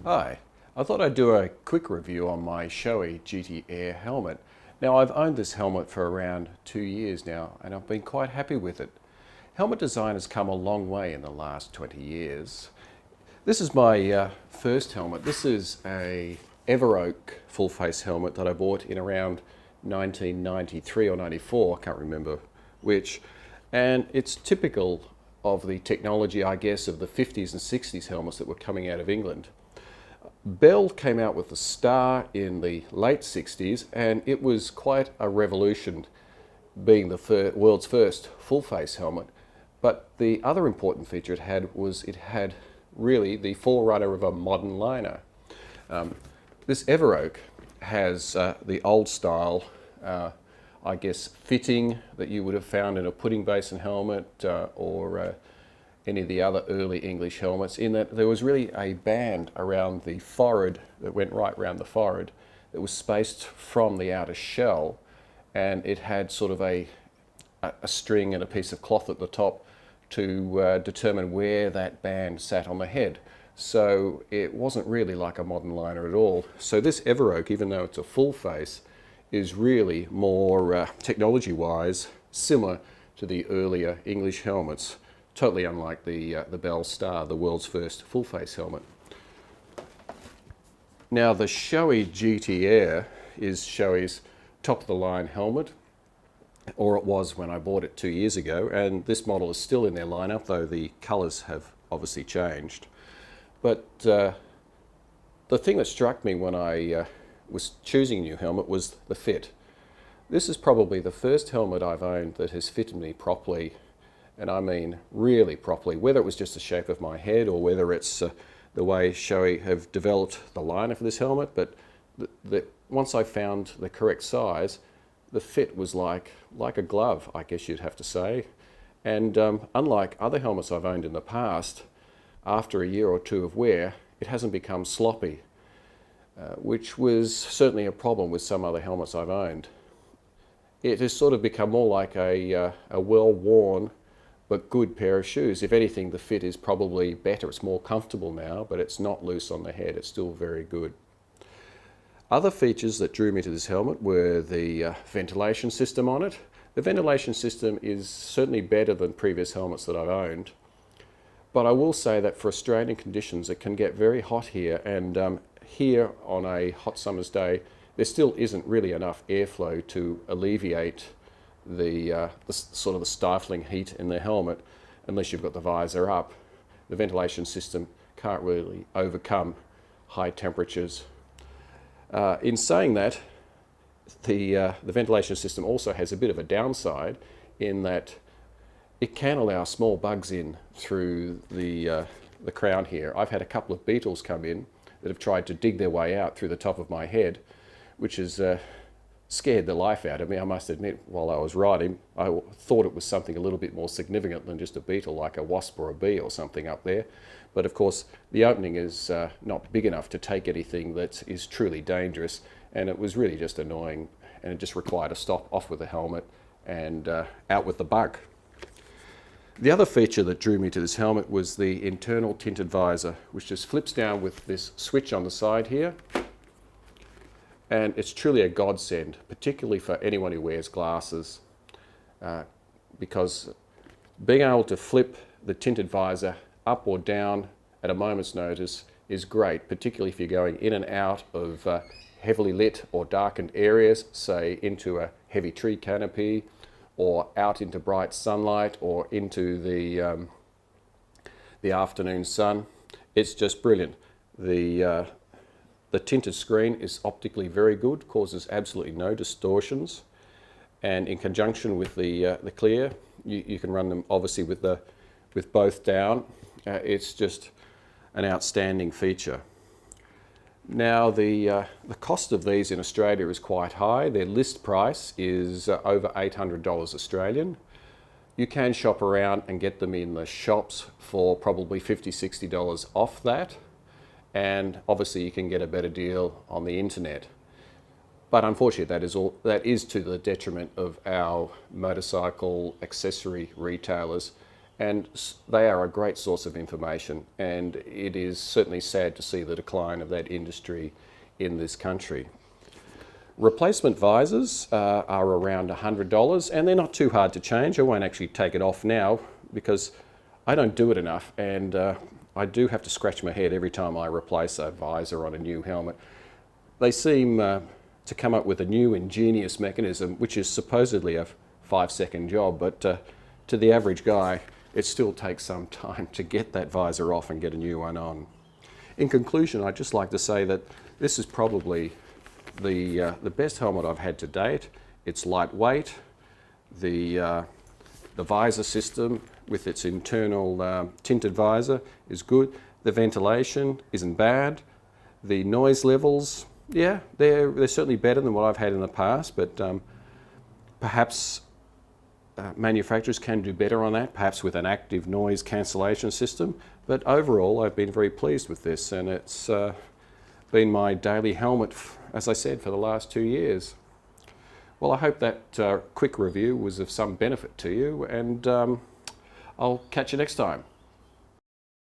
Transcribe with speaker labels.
Speaker 1: Hi, I thought I'd do a quick review on my Shoei GT Air helmet. Now I've owned this helmet for around 2 years now and I've been quite happy with it. Helmet design has come a long way in the last 20 years. This is my first helmet. This is a Everoak full face helmet that I bought in around 1993 or 94, I can't remember which, and it's typical of the technology, I guess, of the 50s and 60s helmets that were coming out of England. Bell came out with the Star in the late 60s and it was quite a revolution, being the world's first full face helmet. But the other important feature it had was it had really the forerunner of a modern liner. This Everoak has the old style, I guess, fitting that you would have found in a pudding basin helmet or any of the other early English helmets, in that there was really a band around the forehead that went right around the forehead that was spaced from the outer shell, and it had sort of a string and a piece of cloth at the top to determine where that band sat on the head. So it wasn't really like a modern liner at all. So this Everoak, even though it's a full face, is really more technology-wise similar to the earlier English helmets. Totally unlike the Bell Star, the world's first full-face helmet. Now the Shoei GT Air is Shoei's top-of-the-line helmet, or it was when I bought it 2 years ago, and this model is still in their lineup, though the colours have obviously changed. But the thing that struck me when I was choosing a new helmet was the fit. This is probably the first helmet I've owned that has fitted me properly, and I mean really properly, whether it was just the shape of my head or whether it's the way Shoei have developed the liner for this helmet. But once I found the correct size, the fit was like a glove, I guess you'd have to say. And unlike other helmets I've owned in the past, after a year or two of wear, it hasn't become sloppy, which was certainly a problem with some other helmets I've owned. It has sort of become more like a well-worn but good pair of shoes. If anything, the fit is probably better. It's more comfortable now, but it's not loose on the head. It's still very good. Other features that drew me to this helmet were the ventilation system on it. The ventilation system is certainly better than previous helmets that I've owned, but I will say that for Australian conditions it can get very hot here, and here on a hot summer's day there still isn't really enough airflow to alleviate the sort of the stifling heat in the helmet unless you've got the visor up. The ventilation system can't really overcome high temperatures. In saying that, the ventilation system also has a bit of a downside in that it can allow small bugs in through the crown here. I've had a couple of beetles come in that have tried to dig their way out through the top of my head, which has scared the life out of me. I must admit, while I was riding, I thought it was something a little bit more significant than just a beetle, like a wasp or a bee or something up there. But of course, the opening is not big enough to take anything that is truly dangerous, and it was really just annoying, and it just required a stop, off with the helmet and out with the bug. The other feature that drew me to this helmet was the internal tinted visor, which just flips down with this switch on the side here. And it's truly a godsend, particularly for anyone who wears glasses, because being able to flip the tinted visor up or down at a moment's notice is great, particularly if you're going in and out of heavily lit or darkened areas, say into a heavy tree canopy, or out into bright sunlight, or into the afternoon sun. It's just brilliant. The tinted screen is optically very good, causes absolutely no distortions, and in conjunction with the clear, you can run them obviously with both down. It's just an outstanding feature. Now the cost of these in Australia is quite high. Their list price is over $800 Australian. You can shop around and get them in the shops for probably $50, $60 off that. And obviously you can get a better deal on the internet. But unfortunately that is to the detriment of our motorcycle accessory retailers, and they are a great source of information, and it is certainly sad to see the decline of that industry in this country. Replacement visors are around $100, and they're not too hard to change. I won't actually take it off now because I don't do it enough, and I do have to scratch my head every time I replace a visor on a new helmet. They seem to come up with a new ingenious mechanism, which is supposedly a 5-second job, but to the average guy, it still takes some time to get that visor off and get a new one on. In conclusion, I'd just like to say that this is probably the best helmet I've had to date. It's lightweight. The visor system with its internal tinted visor is good. The ventilation isn't bad. The noise levels, yeah, they're certainly better than what I've had in the past, but perhaps manufacturers can do better on that, perhaps with an active noise cancellation system. But overall, I've been very pleased with this, and it's been my daily helmet, as I said, for the last 2 years. Well, I hope that quick review was of some benefit to you, and I'll catch you next time.